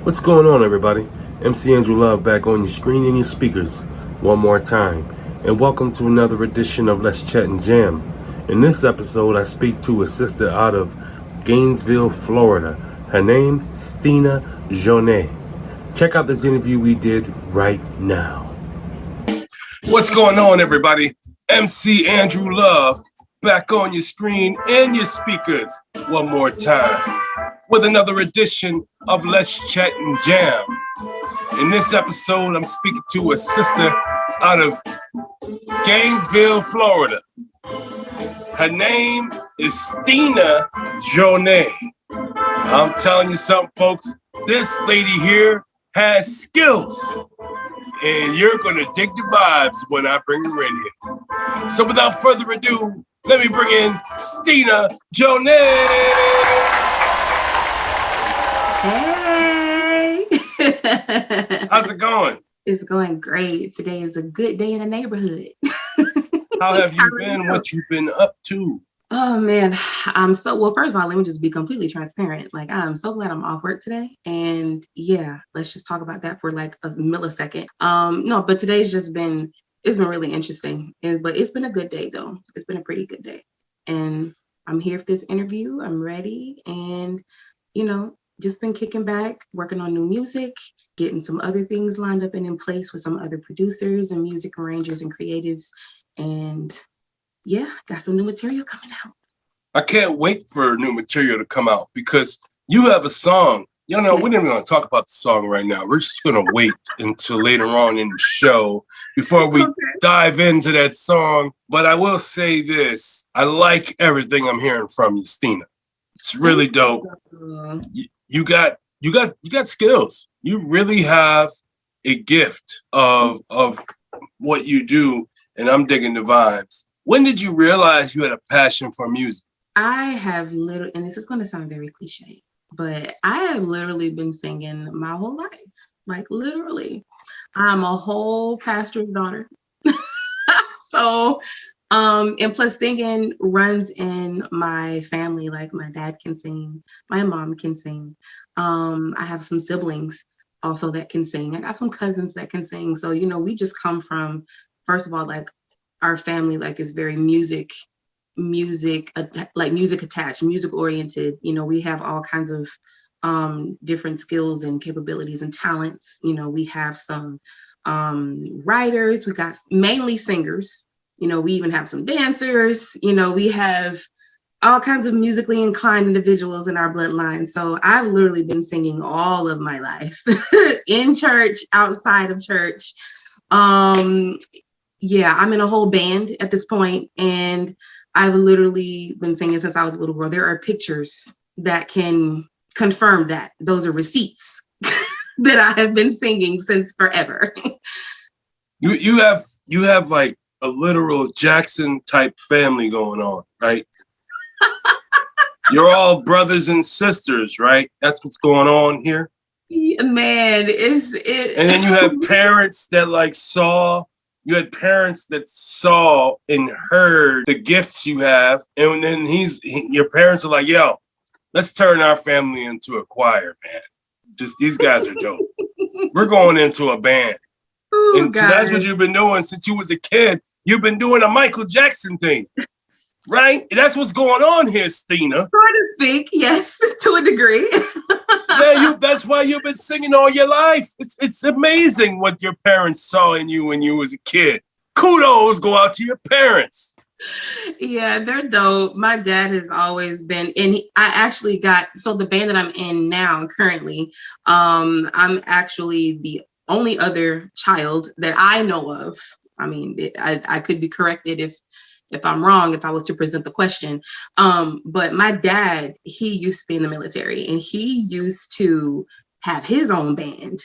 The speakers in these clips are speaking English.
What's going on, everybody? MC Andrew Love back on your screen and your speakers one more time. And welcome to another edition of Let's Chat and Jam. In this episode, I speak to a sister out of Gainesville, Florida. Her name, Stina Joné. Check out this interview we did right now. What's going on, everybody? MC Andrew Love back on your screen and your speakers one more time with another edition of Let's Chat and Jam. In this episode, I'm speaking to a sister out of Gainesville, Florida. Her name is Stina Joné. I'm telling you something, folks. This lady here has skills, and you're gonna dig the vibes when I bring her in here. So without further ado, let me bring in Stina Joné. Hey! How's it going? It's going great. Today is a good day in the neighborhood. How have you been? What you been up to? Oh man, first of all, let me just be completely transparent. Like, I'm so glad I'm off work today. And yeah, let's just talk about that for like a millisecond. No, but today's it's been really interesting. But it's been a good day though. It's been a pretty good day. And I'm here for this interview. I'm ready. And, just been kicking back, working on new music, getting some other things lined up and in place with some other producers and music arrangers and creatives. And yeah, got some new material coming out. I can't wait for new material to come out because you have a song. We're not even going to talk about the song right now. We're just going to wait until later on in the show before we dive into that song. But I will say this. I like everything I'm hearing from you, Stina. It's really dope. You got skills. You really have a gift of what you do, and I'm digging the vibes. When did you realize you had a passion for music? I have literally, and this is going to sound very cliche, but I have literally been singing my whole life. Like literally, I'm a whole pastor's daughter. So, and plus singing runs in my family. Like my dad can sing, my mom can sing. I have some siblings also that can sing. I got some cousins that can sing. So, we just come from, first of all, like our family, like is very music attached, music oriented. We have all kinds of different skills and capabilities and talents. We have some writers, we got mainly singers. We even have some dancers. We have all kinds of musically inclined individuals in our bloodline. So I've literally been singing all of my life in church, outside of church. Yeah, I'm in a whole band at this point, and I've literally been singing since I was a little girl. There are pictures that can confirm that. Those are receipts that I have been singing since forever. You have like a literal Jackson type family going on, right? You're all brothers and sisters, right? That's what's going on here. Yeah, man, And then you have parents that you had parents that saw and heard the gifts you have. And then your parents are like, yo, let's turn our family into a choir, man. Just these guys are dope. We're going into a band. Oh, and so that's what you've been doing since you was a kid. You've been doing a Michael Jackson thing, right? That's what's going on here, Stina. So to speak, yes, to a degree. Yeah, that's why you've been singing all your life. It's amazing what your parents saw in you when you was a kid. Kudos go out to your parents. Yeah, they're dope. My dad has always been, and the band that I'm in now currently, I'm actually the only other child that I know of. I mean, I could be corrected if I'm wrong, if I was to present the question. But my dad, he used to be in the military, and he used to have his own band,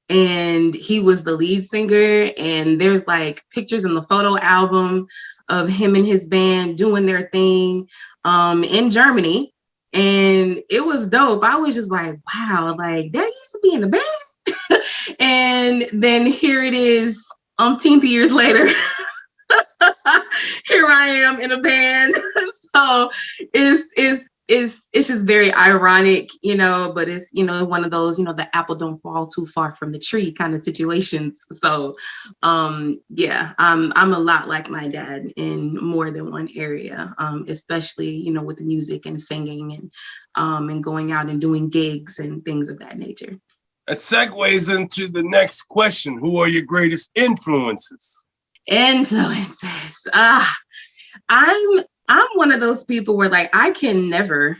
and he was the lead singer. And there's like pictures in the photo album of him and his band doing their thing in Germany. And it was dope. I was just like, wow, like that used to be in the band. And then here it is, umpteenth years later. Here I am in a band. So it's it's just very ironic, but it's, one of those, the apple don't fall too far from the tree kind of situations. So yeah, I'm a lot like my dad in more than one area, especially, with the music and singing and going out and doing gigs and things of that nature. It segues into the next question. Who are your greatest influences? Influences. I'm one of those people where like I can never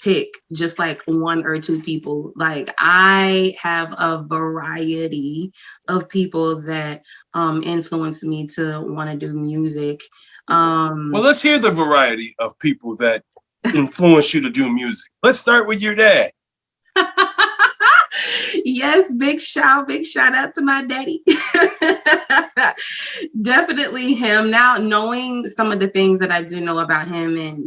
pick just like one or two people. Like I have a variety of people that influence me to want to do music. Well, let's hear the variety of people that influence you to do music. Let's start with your dad. Yes, big shout out to my daddy. Definitely him. Now, knowing some of the things that I do know about him, and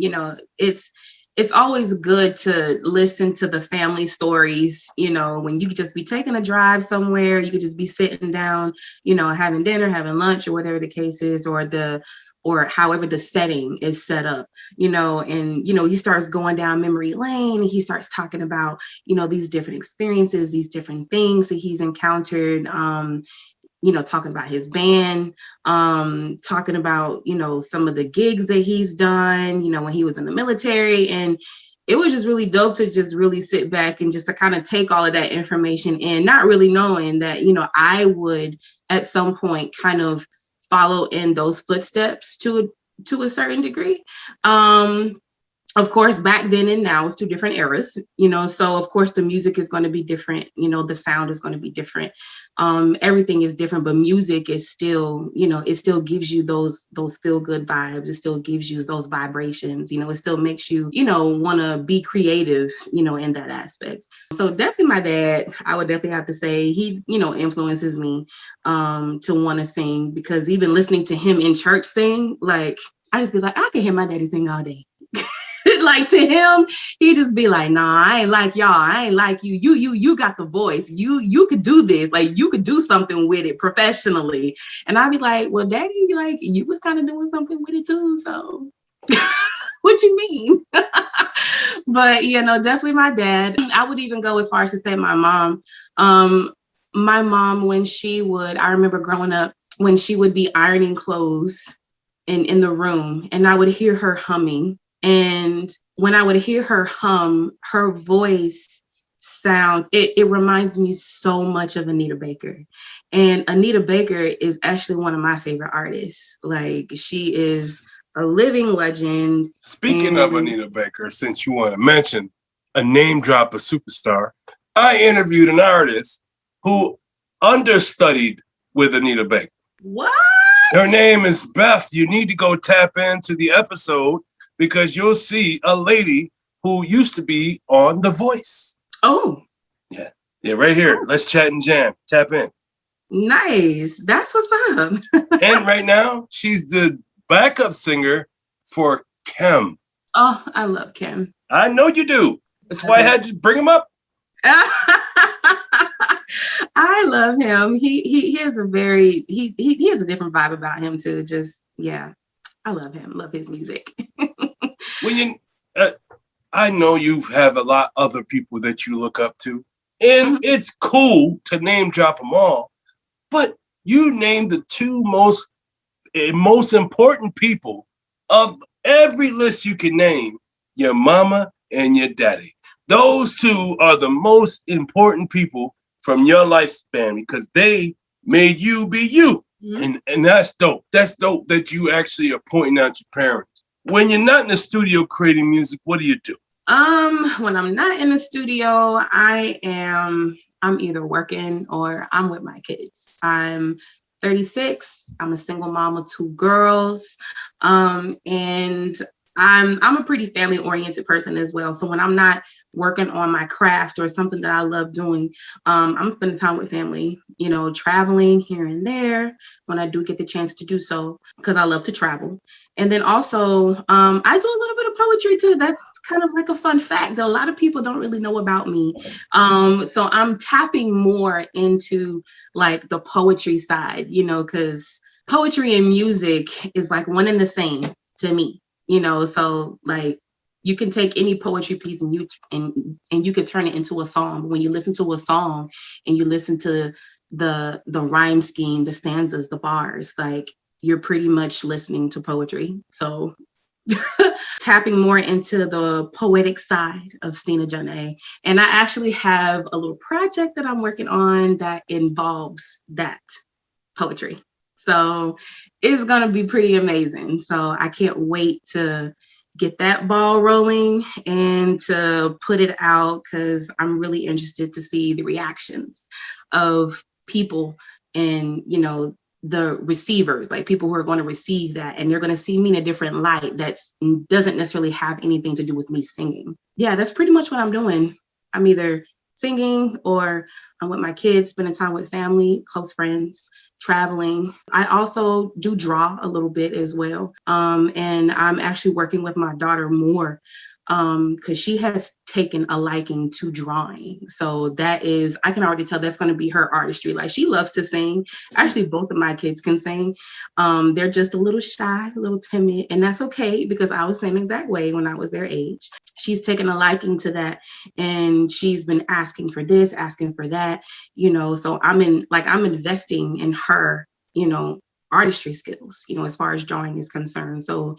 it's always good to listen to the family stories, when you could just be taking a drive somewhere, you could just be sitting down, having dinner, having lunch, or whatever the case is, or however the setting is set up, and, he starts going down memory lane. He starts talking about, these different experiences, these different things that he's encountered, talking about his band, talking about, some of the gigs that he's done, when he was in the military. And it was just really dope to just really sit back and just to kind of take all of that information in, not really knowing that, I would at some point kind of follow in those footsteps to a certain degree. Of course, back then and now it's two different eras, so of course the music is going to be different, the sound is going to be different. Everything is different, but music is still, it still gives you those feel good vibes. It still gives you those vibrations, it still makes you, want to be creative, in that aspect. So definitely my dad, I would definitely have to say he, influences me to want to sing, because even listening to him in church sing, like I just be like, I can hear my daddy sing all day. Like to him, he just be like, nah, I ain't like y'all. I ain't like you. You got the voice. You could do this. Like you could do something with it professionally. And I'd be like, well, daddy, like you was kind of doing something with it too. So what you mean? But, definitely my dad. I would even go as far as to say my mom. My mom, I remember growing up, when she would be ironing clothes in the room, and I would hear her humming. And when I would hear her hum, her voice sound, it reminds me so much of Anita Baker. And Anita Baker is actually one of my favorite artists. Like she is a living legend. Speaking of Anita Baker, since you want to mention a name drop, a superstar, I interviewed an artist who understudied with Anita Baker. What? Her name is Beth. You need to go tap into the episode, because you'll see a lady who used to be on The Voice. Oh. Yeah, right here. Oh. Let's chat and jam. Tap in. Nice. That's what's up. And right now, she's the backup singer for Kim. Oh, I love Kim. I know you do. That's why I had to bring him up. I love him. He has a very he has a different vibe about him too. Just yeah, I love him. Love his music. When I know you have a lot of other people that you look up to, and it's cool to name drop them all, but you named the two most important people of every list you can name: your mama and your daddy. Those two are the most important people from your lifespan, because they made you be you. And that's dope. That's dope that you actually are pointing out your parents. When you're not in the studio creating music, what do you do? When I'm not in the studio, I'm either working or I'm with my kids. I'm 36. I'm a single mom of two girls. And I'm a pretty family oriented person as well. So when I'm not working on my craft or something that I love doing, I'm spending time with family, traveling here and there when I do get the chance to do so, because I love to travel. And then also, I do a little bit of poetry too. That's kind of like a fun fact that a lot of people don't really know about me. So I'm tapping more into like the poetry side, because poetry and music is like one and the same to me. So like you can take any poetry piece and you can turn it into a song. When you listen to a song and you listen to the rhyme scheme, the stanzas, the bars, like you're pretty much listening to poetry. So tapping more into the poetic side of Stina Joné. And I actually have a little project that I'm working on that involves that poetry. So it's going to be pretty amazing. So I can't wait to get that ball rolling and to put it out, because I'm really interested to see the reactions of people and, you know, the receivers, like people who are going to receive that, and they're going to see me in a different light that doesn't necessarily have anything to do with me singing. Yeah, that's pretty much what I'm doing. I'm either singing or I'm with my kids, spending time with family, close friends, traveling. I also do draw a little bit as well. And I'm actually working with my daughter more because she has taken a liking to drawing. So that is, I can already tell that's going to be her artistry. Like, she loves to sing. Actually, both of my kids can sing. They're just a little shy, a little timid, and that's okay, because I was the same exact way when I was their age. She's taken a liking to that, and she's been asking for this, asking for that, you know, so I'm investing in her, you know, artistry skills, you know, as far as drawing is concerned. So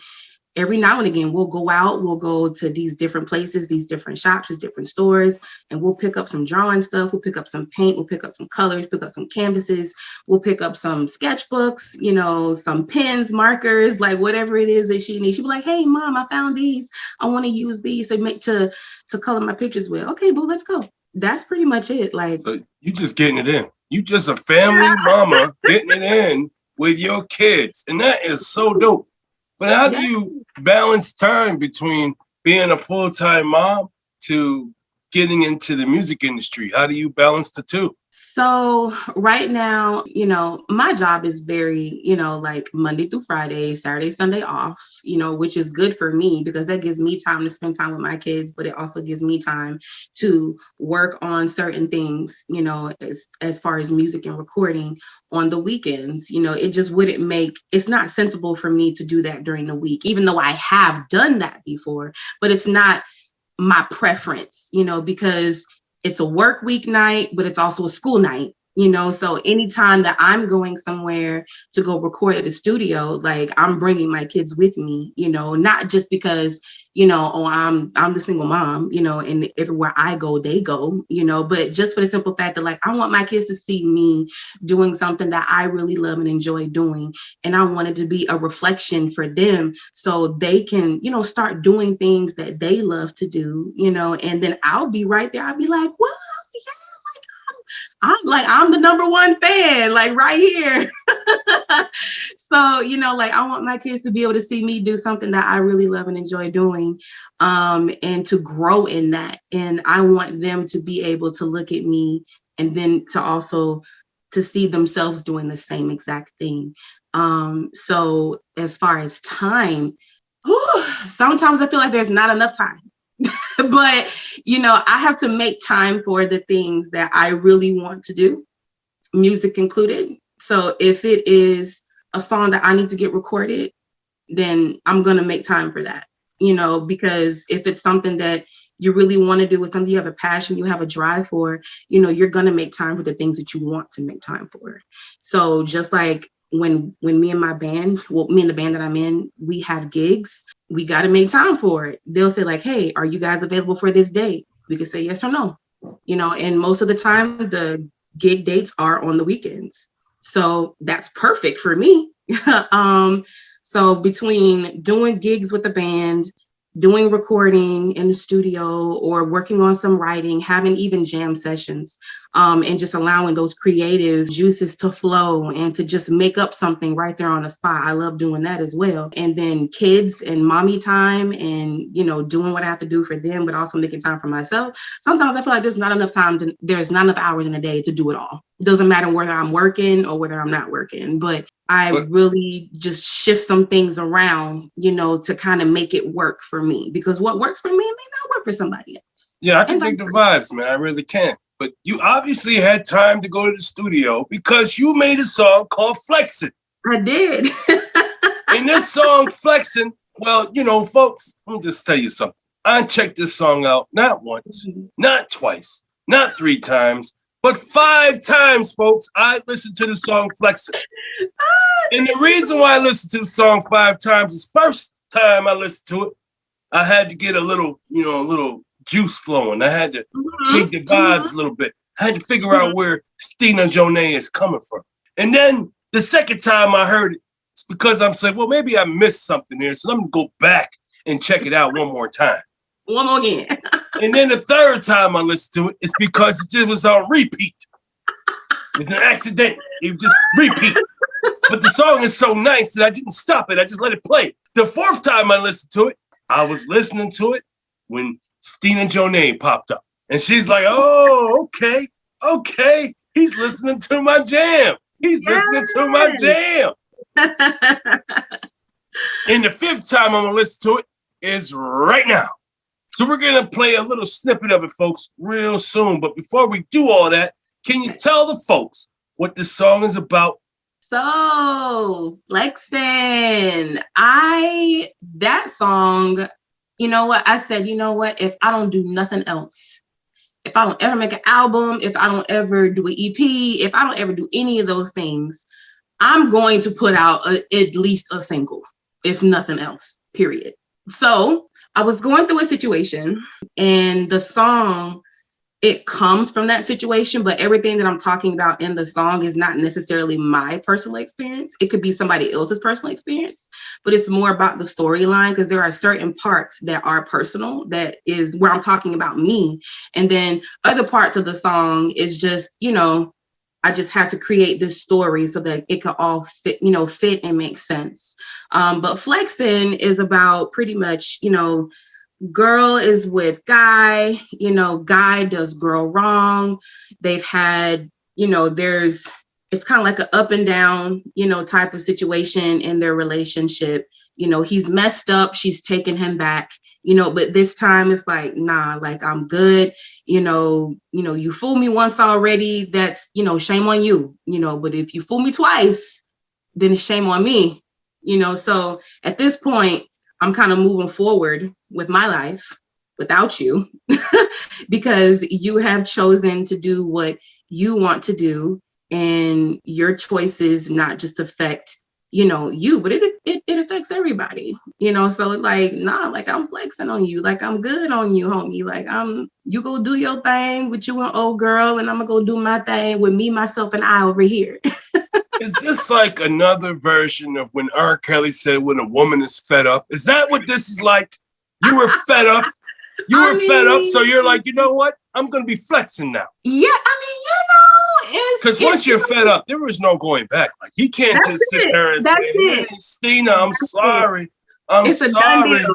every now and again, we'll go to these different places, these different shops, these different stores, and we'll pick up some drawing stuff. We'll pick up some paint. We'll pick up some colors, pick up some canvases. We'll pick up some sketchbooks, you know, some pens, markers, like whatever it is that she needs. She'll be like, hey, Mom, I found these. I want to use these to color my pictures with. Okay, boo, let's go. That's pretty much it. Like, so you just getting it in. You just a family mama getting it in with your kids. And that is so dope. But how do you balance time between being a full-time mom to getting into the music industry? How do you balance the two? So right now, you know, my job is very, you know, like Monday through Friday, Saturday, Sunday off, you know, which is good for me because that gives me time to spend time with my kids, but it also gives me time to work on certain things, you know, as far as music and recording on the weekends. You know, it just it's not sensible for me to do that during the week, even though I have done that before, but it's not my preference, you know, because it's a work weeknight, but it's also a school night, you know? So anytime that I'm going somewhere to go record at the studio, like I'm bringing my kids with me, you know, not just because, you know, oh, I'm the single mom, you know, and everywhere I go, they go, you know, but just for the simple fact that like, I want my kids to see me doing something that I really love and enjoy doing. And I want it to be a reflection for them so they can, you know, start doing things that they love to do, you know, and then I'll be right there. I'll be like, well, yeah, I'm the number one fan, like right here. So, you know, like I want my kids to be able to see me do something that I really love and enjoy doing, and to grow in that. And I want them to be able to look at me and then to also to see themselves doing the same exact thing. So as far as time, sometimes I feel like there's not enough time. But, you know, I have to make time for the things that I really want to do, music included. So if it is a song that I need to get recorded, then I'm going to make time for that, you know, because if it's something that you really want to do, it's something you have a passion, you have a drive for, you know, you're going to make time for the things that you want to make time for. So just like when me and my band, well, me and the band that I'm in, we have gigs, we got to make time for it. They'll say like, hey, are you guys available for this date? We can say yes or no, you know, and most of the time the gig dates are on the weekends. So that's perfect for me. So between doing gigs with the band, doing recording in the studio, or working on some writing, having even jam sessions, and just allowing those creative juices to flow and to just make up something right there on the spot. I love doing that as well. And then kids and mommy time and, you know, doing what I have to do for them, but also making time for myself. Sometimes I feel like there's not enough hours in a day to do it all. It doesn't matter whether I'm working or whether I'm not working, but I really just shift some things around, you know, to kind of make it work for me, because what works for me may not work for somebody else. Yeah, I can dig the vibes, man. I really can. But you obviously had time to go to the studio because you made a song called Flexin'. I did. In this song, Flexin', well, you know, folks, let me just tell you something. I checked this song out not once, not twice, not 3 times, but 5 times, folks. I listened to the song Flexing. And the reason why I listened to the song 5 times is first time I listened to it, I had to get a little juice flowing. I had to dig the vibes a little bit. I had to figure out where Stina Joné is coming from. And then the second time I heard it, it's because I'm saying, well, maybe I missed something here. So let me go back and check it out one more time. One more again. And then the third time I listened to it, it's because it just was on repeat. It's an accident. It was just repeat. But the song is so nice that I didn't stop it. I just let it play. The fourth time I listened to it, I was listening to it when Stina Joné popped up. And she's like, oh, okay. He's listening to my jam. He's listening to my jam. And the fifth time I'm going to listen to it is right now. So we're going to play a little snippet of it, folks, real soon. But before we do all that, can you tell the folks what the song is about? So, Flexin', that song, you know what? I said, you know what? If I don't do nothing else, if I don't ever make an album, if I don't ever do an EP, if I don't ever do any of those things, I'm going to put out at least a single, if nothing else, period. So I was going through a situation and the song, it comes from that situation, but everything that I'm talking about in the song is not necessarily my personal experience. It could be somebody else's personal experience, but it's more about the storyline because there are certain parts that are personal, that is where I'm talking about me. And then other parts of the song is just, I just had to create this story so that it could all fit and make sense. But Flexin' is about pretty much, girl is with guy, guy does girl wrong. They've had, it's kind of like an up and down, type of situation in their relationship. He's messed up. She's taken him back, but this time it's like, nah, like I'm good. You fooled me once already. That's, shame on you, but if you fool me twice, then it's shame on me, so at this point, I'm kind of moving forward with my life without you because you have chosen to do what you want to do and your choices not just affect, you, but it affects everybody, so like, nah, like I'm flexing on you. Like I'm good on you, homie. Like you go do your thing with you and old girl and I'm gonna go do my thing with me, myself and I over here. Is this like another version of when R. Kelly said when a woman is fed up? Is that what this is like? You were fed up. Fed up. So you're like, you know what? I'm going to be flexing now. Yeah. Because once you're fed up, there is no going back. Like he can't just sit there and say, hey, Stina, I'm sorry. I'm sorry.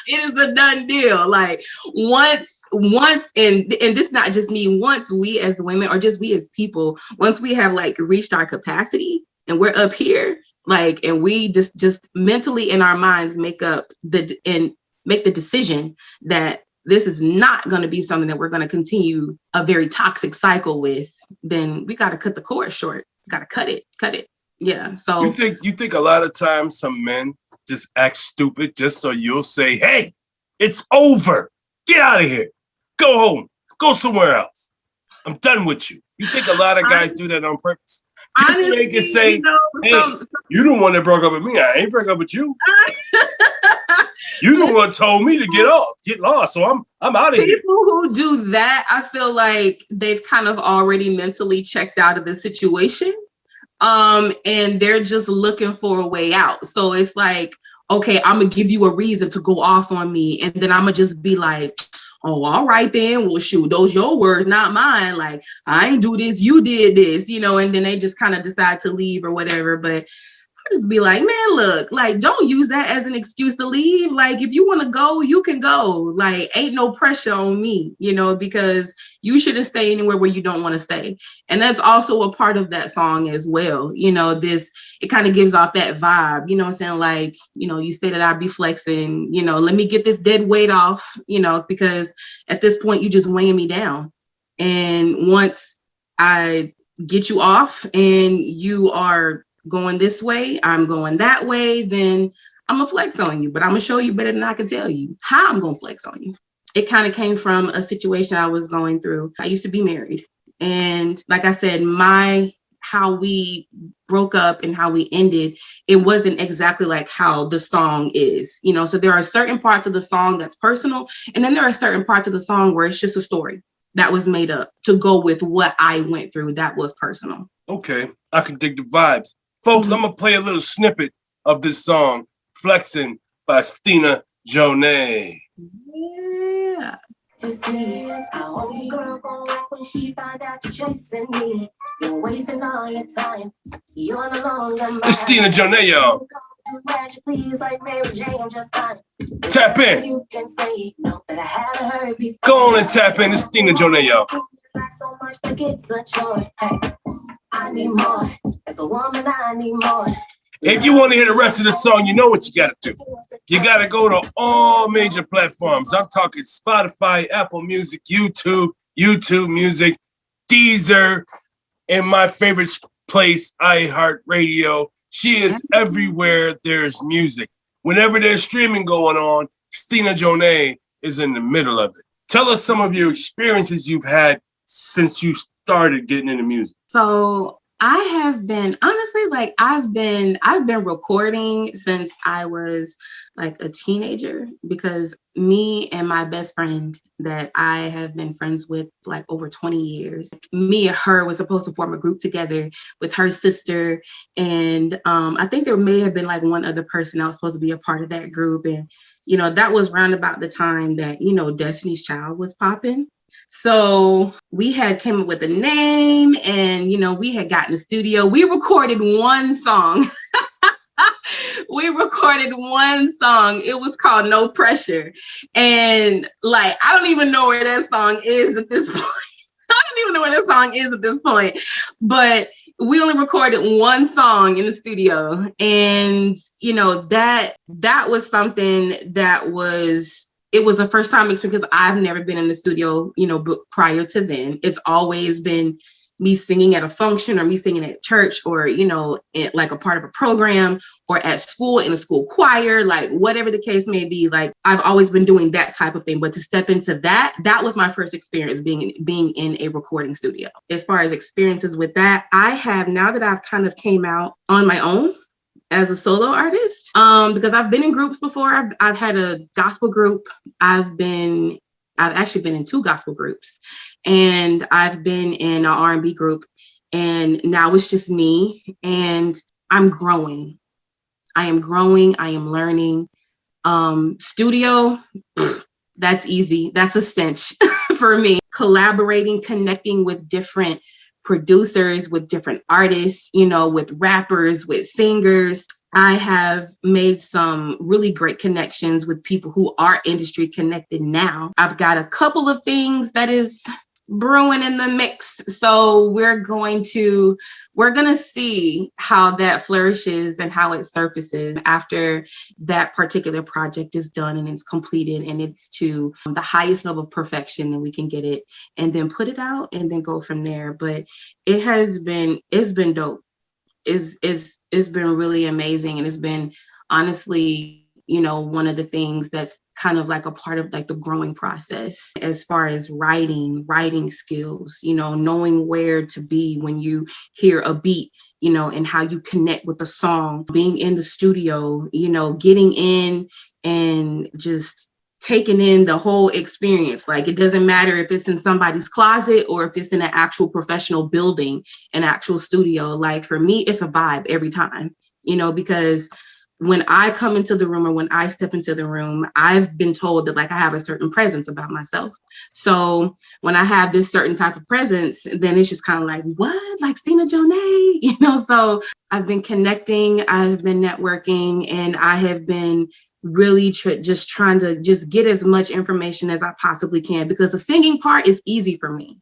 It is a done deal. Like once, and this not just me, once we as women or just we as people, once we have like reached our capacity and we're up here, like, and we just mentally in our minds make the decision that this is not going to be something that we're going to continue a very toxic cycle with, then we got to cut the cord short. Got to cut it. Yeah. So you think a lot of times some men just act stupid just so you'll say, hey, it's over. Get out of here. Go home. Go somewhere else. I'm done with you. You think a lot of guys do that on purpose? Just to make it say, hey, you the one that broke up with me. I ain't broke up with you. You the one told me to get lost. So I'm out of here. People who do that, I feel like they've kind of already mentally checked out of the situation. And they're just looking for a way out. So it's like, okay, I'm gonna give you a reason to go off on me. And then I'm gonna just be like, oh, all right then. Well, shoot, those your words, not mine. Like, I ain't do this, you did this, and then they just kind of decide to leave or whatever. But I just be like, man, look, like, don't use that as an excuse to leave. Like, if you want to go, you can go. Like, ain't no pressure on me, because you shouldn't stay anywhere where you don't want to stay. And that's also a part of that song as well. It kind of gives off that vibe, what I'm saying? Like, you say that I'd be flexing, let me get this dead weight off, because at this point, you just weighing me down. And once I get you off and you are going this way, I'm going that way, then I'm gonna flex on you, but I'm gonna show you better than I can tell you how I'm gonna flex on you. It kind of came from a situation I was going through. I used to be married. And like I said, how we broke up and how we ended, it wasn't exactly like how the song is, you know. So there are certain parts of the song that's personal, and then there are certain parts of the song where it's just a story that was made up to go with what I went through that was personal. Okay, I can dig the vibes. Folks, I'm gonna play a little snippet of this song, Flexing by Stina Joné. Yeah. Girl gon' like when she find out you're chasing me. You're wasting all your time. You're no longer mine. It's Stina Joné, y'all. Please, like Mary Jane, just tap in. You can say no, that I haven't heard before. Go on and tap in. It's Stina Joné, y'all. So much to get such joy. Hey, I need more. As a woman, I need more. If you want to hear the rest of the song, you know what you got to do. You got to go to all major platforms. I'm talking Spotify, Apple Music, YouTube Music, Deezer, and my favorite place, iHeartRadio. She is everywhere there's music. Whenever there's streaming going on, Stina Joné is in the middle of it. Tell us some of your experiences you've had since you started getting into music. So I have been, honestly, like I've been recording since I was like a teenager, because me and my best friend that I have been friends with like over 20 years, me and her was supposed to form a group together with her sister. And I think there may have been like one other person that was supposed to be a part of that group. And, you know, that was around about the time that, you know, Destiny's Child was popping. So we had came up with a name, and, you know, we had gotten the studio. We recorded one song. It was called No Pressure. And like, I don't even know where that song is at this point. But we only recorded one song in the studio. And, you know, that was something that was, it was the first time experience, because I've never been in the studio, you know, but prior to then, it's always been me singing at a function, or me singing at church, or, you know, like a part of a program, or at school in a school choir, like whatever the case may be. Like I've always been doing that type of thing. But to step into that was my first experience being in a recording studio. As far as experiences with that, I have, now that I've kind of came out on my own as a solo artist, because I've been in groups before. I've had a gospel group. I've actually been in 2 gospel groups, and I've been in an R&B group, and now it's just me, and I'm growing. I am learning. Studio, that's easy. That's a cinch for me. Collaborating, connecting with different producers, with different artists, you know, with rappers, with singers. I have made some really great connections with people who are industry connected now. I've got a couple of things that is brewing in the mix. So we're going to see how that flourishes and how it surfaces after that particular project is done and it's completed and it's to the highest level of perfection that we can get it, and then put it out and then go from there. But it's been dope. It's been really amazing. And it's been, honestly, you know, one of the things that's kind of like a part of like the growing process as far as writing skills, you know, knowing where to be when you hear a beat, you know, and how you connect with the song, being in the studio, you know, getting in and just taking in the whole experience. Like, it doesn't matter if it's in somebody's closet or if it's in an actual professional building, an actual studio. Like, for me, it's a vibe every time, you know, because when I come into the room or when I step into the room, I've been told that like I have a certain presence about myself. So when I have this certain type of presence, then it's just kind of like, what? Like Stina Joné, you know? So I've been connecting, I've been networking, and I have been really just trying to just get as much information as I possibly can, because the singing part is easy for me.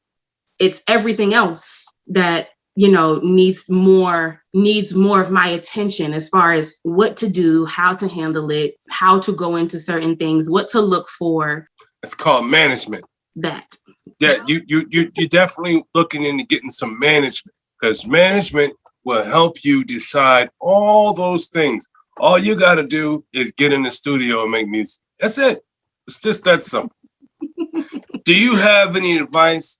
It's everything else that, you know, needs more of my attention, as far as what to do, how to handle it, how to go into certain things, what to look for. It's called management. That. Yeah, you're definitely looking into getting some management, because management will help you decide all those things, All you got to do is get in the studio and make music. That's it. It's just that simple. Do you have any advice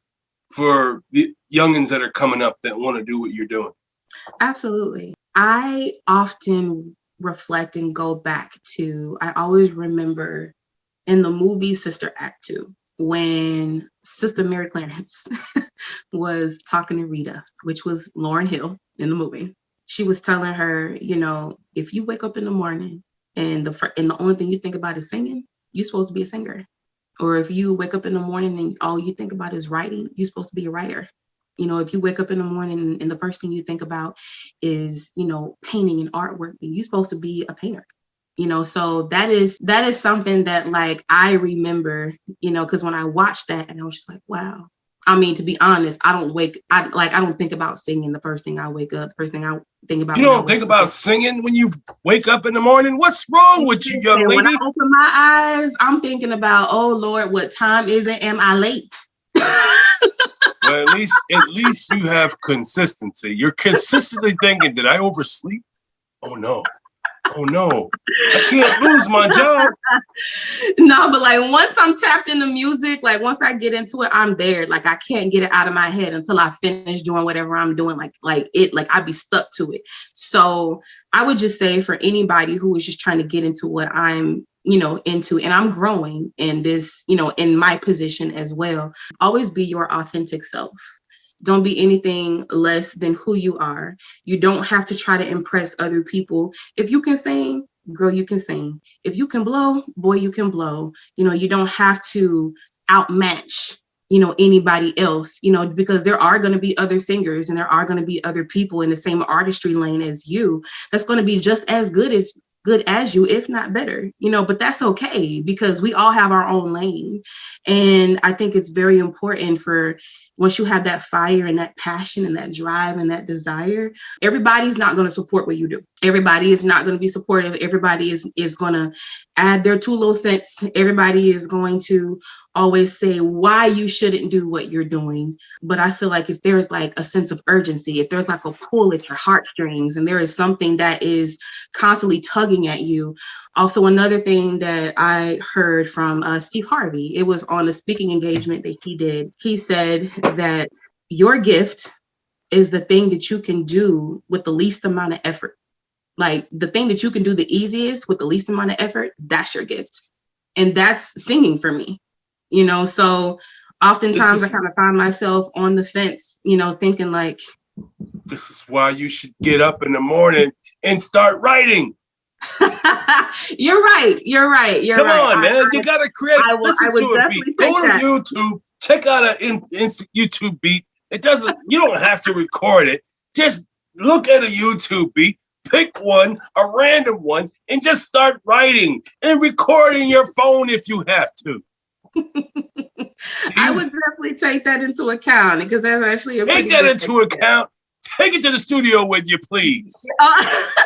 for the youngins that are coming up that want to do what you're doing? Absolutely. I often reflect and go back to, I always remember in the movie Sister Act 2, when Sister Mary Clarence was talking to Rita, which was Lauryn Hill in the movie. She was telling her, you know, if you wake up in the morning and the only thing you think about is singing, you're supposed to be a singer. Or if you wake up in the morning and all you think about is writing, you're supposed to be a writer. You know, if you wake up in the morning and the first thing you think about is, you know, painting and artwork, then you're supposed to be a painter. You know, so that is something that, like, I remember, you know, because when I watched that and I was just like, wow. I mean, to be honest, I don't think about singing the first thing I wake up. The first thing I think about. You don't think about singing when you wake up in the morning? What's wrong with you, young lady? When I open my eyes, I'm thinking about, oh Lord, what time is it? Am I late? Well, at least you have consistency. You're consistently thinking, did I oversleep? Oh no, I can't lose my job. No, but like once I'm tapped into music, like once I get into it, I'm there. Like I can't get it out of my head until I finish doing whatever I'm doing. Like I'd be stuck to it. So I would just say for anybody who is just trying to get into what I'm, you know, into, and I'm growing in this, you know, in my position as well, always be your authentic self. Don't be anything less than who you are. You don't have to try to impress other people. If you can sing, girl, you can sing. If you can blow, boy, you can blow. You know, you don't have to outmatch, you know, anybody else, you know, because there are going to be other singers and there are going to be other people in the same artistry lane as you that's going to be just as good as you, if not better, you know, but that's okay because we all have our own lane. And I think it's very important for once you have that fire and that passion and that drive and that desire, everybody's not going to support what you do. Everybody is not going to be supportive. Everybody is going to add their 2 little cents. Everybody is going to always say why you shouldn't do what you're doing. But I feel like if there's like a sense of urgency, if there's like a pull at your heartstrings and there is something that is constantly tugging at you. Also, another thing that I heard from Steve Harvey, it was on a speaking engagement that he did. He said that your gift is the thing that you can do with the least amount of effort. Like the thing that you can do the easiest with the least amount of effort, that's your gift. And that's singing for me, you know? So oftentimes I kind of find myself on the fence, you know, thinking like, this is why you should get up in the morning and start writing. You're right. Come on, man. You got to create. Listen to a beat. Go to YouTube. Check out a YouTube beat. You don't have to record it. Just look at a YouTube beat, pick one, a random one, and just start writing and recording your phone if you have to. I would definitely take that into account because that's actually take that into account. Take it to the studio with you, please.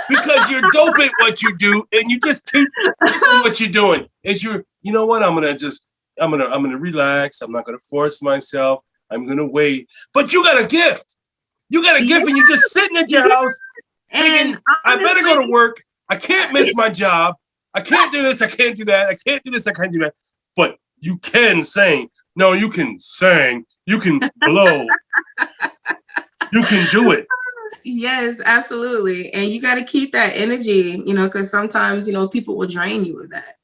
Because you're dope at what you do, and you just keep what you're doing. You know what? I'm gonna relax. I'm not gonna force myself. I'm gonna wait. But you got a gift. You got a gift, and you're just sitting at your house thinking, I better go to work. I can't miss my job. I can't do this. I can't do that. I can't do this. I can't do that. But you can sing. No, you can sing. You can blow. You can do it. Yes, absolutely. And you got to keep that energy, you know, because sometimes, you know, people will drain you of that.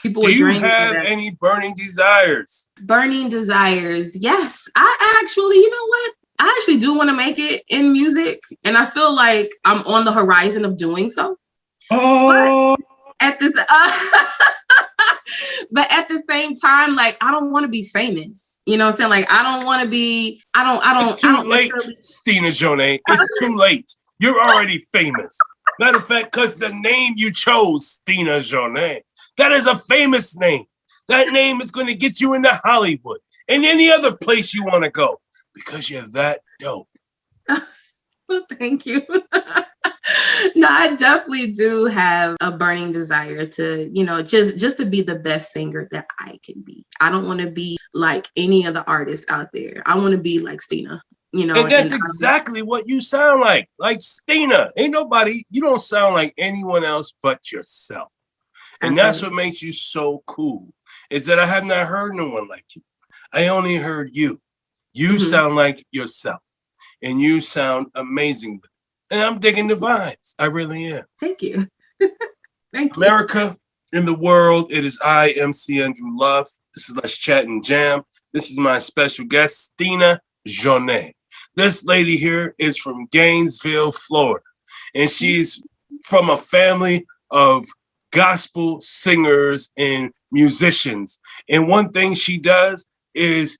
Do you have any burning desires? Burning desires. Yes. I actually, you know what? I actually do want to make it in music. And I feel like I'm on the horizon of doing so. Oh. But at the same time, like, I don't want to be famous. You know what I'm saying? Like, I don't want to be, It's too late, Stina Joné. It's too late. You're already famous. Matter of fact, because the name you chose, Stina Joné, that is a famous name. That name is going to get you into Hollywood and any other place you want to go because you're that dope. Well, thank you. No, I definitely do have a burning desire to, you know, just to be the best singer that I can be. I don't want to be like any of the artists out there. I want to be like Stina. And that's exactly what you sound like Stina. Ain't nobody, you don't sound like anyone else but yourself. And that's what makes you so cool, is that I have not heard no one like you. I only heard you. You sound like yourself, and you sound amazing. And I'm digging the vibes. I really am. Thank you. Thank you. America, in the world, it is I, MC Andrew Love. This is Let's Chat and Jam. This is my special guest, Stina Joné. This lady here is from Gainesville, Florida, and she's from a family of gospel singers and musicians. And one thing she does is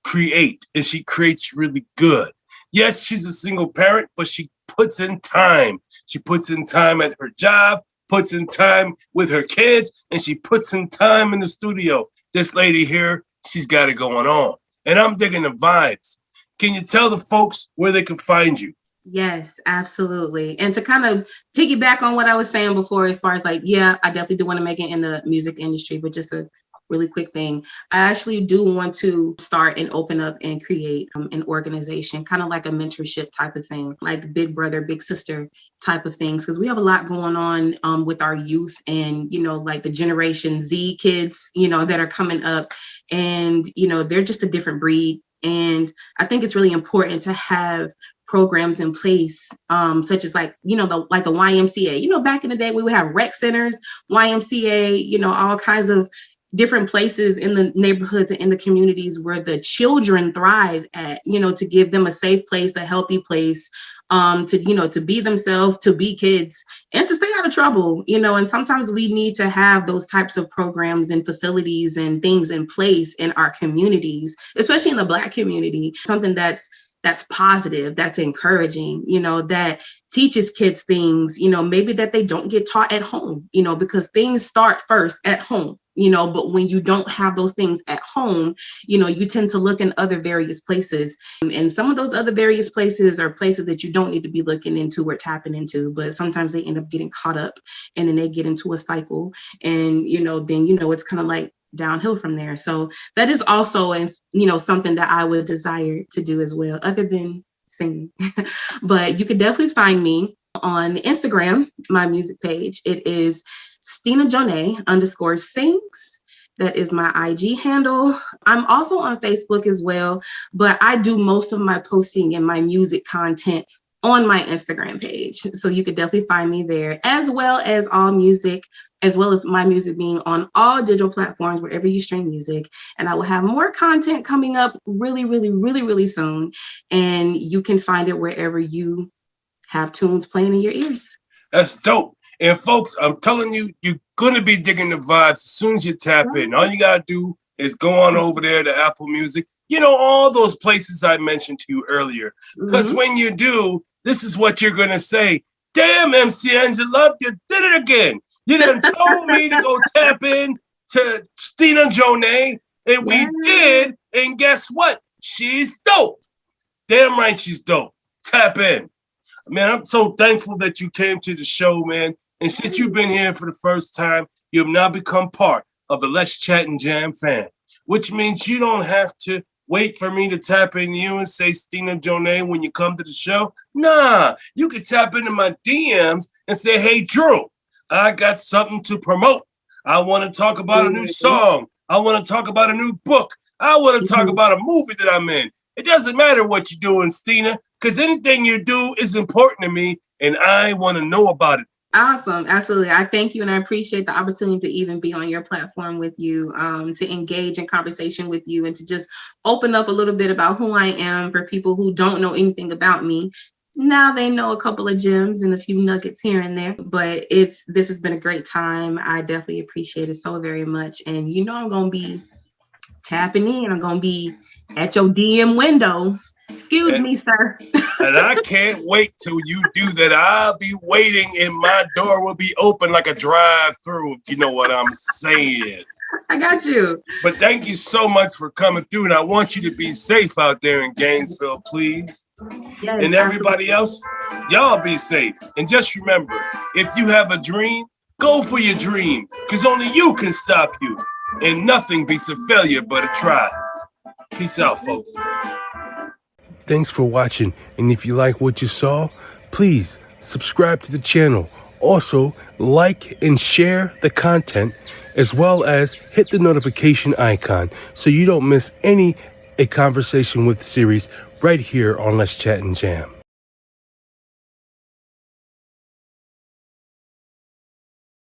create, and she creates really good. Yes, she's a single parent, but she puts in time. She puts in time at her job, puts in time with her kids, and she puts in time in the studio. This lady here, she's got it going on. And I'm digging the vibes. Can you tell the folks where they can find you? Yes, absolutely. And to kind of piggyback on what I was saying before, as far as like, yeah, I definitely do want to make it in the music industry, but just a really quick thing. I actually do want to start and open up and create an organization, kind of like a mentorship type of thing, like big brother, big sister type of things, because we have a lot going on with our youth and, like the Generation Z kids, that are coming up, and, they're just a different breed. And I think it's really important to have programs in place, such as like the YMCA. Back in the day, we would have rec centers, YMCA, all kinds of different places in the neighborhoods and in the communities where the children thrive at, to give them a safe place, a healthy place, to be themselves, to be kids, and to stay out of trouble, and sometimes we need to have those types of programs and facilities and things in place in our communities, especially in the Black community, something that's positive, that's encouraging, that teaches kids things, maybe that they don't get taught at home, because things start first at home, but when you don't have those things at home, you tend to look in other various places. And some of those other various places are places that you don't need to be looking into or tapping into, but sometimes they end up getting caught up and then they get into a cycle. And, then, it's kind of like downhill from there. So that is also, something that I would desire to do as well, other than singing. But you could definitely find me on Instagram, my music page. It is Stina Joné _sings. That is my IG handle. I'm also on Facebook as well, but I do most of my posting and my music content on my Instagram page. So you could definitely find me there, as well as my music being on all digital platforms, wherever you stream music. And I will have more content coming up really, really, really, really soon. And you can find it wherever you have tunes playing in your ears. That's dope. And folks, I'm telling you, you're going to be digging the vibes as soon as you tap in. All you got to do is go on over there to Apple Music, all those places I mentioned to you earlier. Because when you do, this is what you're going to say. Damn, MC Angela, you did it again. You done told me to go tap in to Stina Joné, and we did. And guess what? She's dope. Damn right she's dope. Tap in. Man, I'm so thankful that you came to the show, man. And since you've been here for the first time, you have now become part of the Let's Chat and Jam fan, which means you don't have to wait for me to tap into you and say Stina Joné when you come to the show. Nah, you can tap into my DMs and say, hey, Drew, I got something to promote. I want to talk about a new song. I want to talk about a new book. I want to talk about a movie that I'm in. It doesn't matter what you're doing, Stina, because anything you do is important to me, and I want to know about it. Awesome. Absolutely. I thank you. And I appreciate the opportunity to even be on your platform with you, to engage in conversation with you, and to just open up a little bit about who I am for people who don't know anything about me. Now they know a couple of gems and a few nuggets here and there, but this has been a great time. I definitely appreciate it so very much. And I'm going to be tapping in. I'm going to be at your DM window. Excuse me, sir. And I can't wait till you do that. I'll be waiting and my door will be open like a drive-through, if you know what I'm saying. I got you. But thank you so much for coming through. And I want you to be safe out there in Gainesville, please. Yes, and everybody else, y'all be safe. And just remember, if you have a dream, go for your dream, because only you can stop you. And nothing beats a failure but a try. Peace out, folks. Thanks for watching, and if you like what you saw, please subscribe to the channel. Also, like and share the content, as well as hit the notification icon so you don't miss any A Conversation With series right here on Let's Chat and Jam.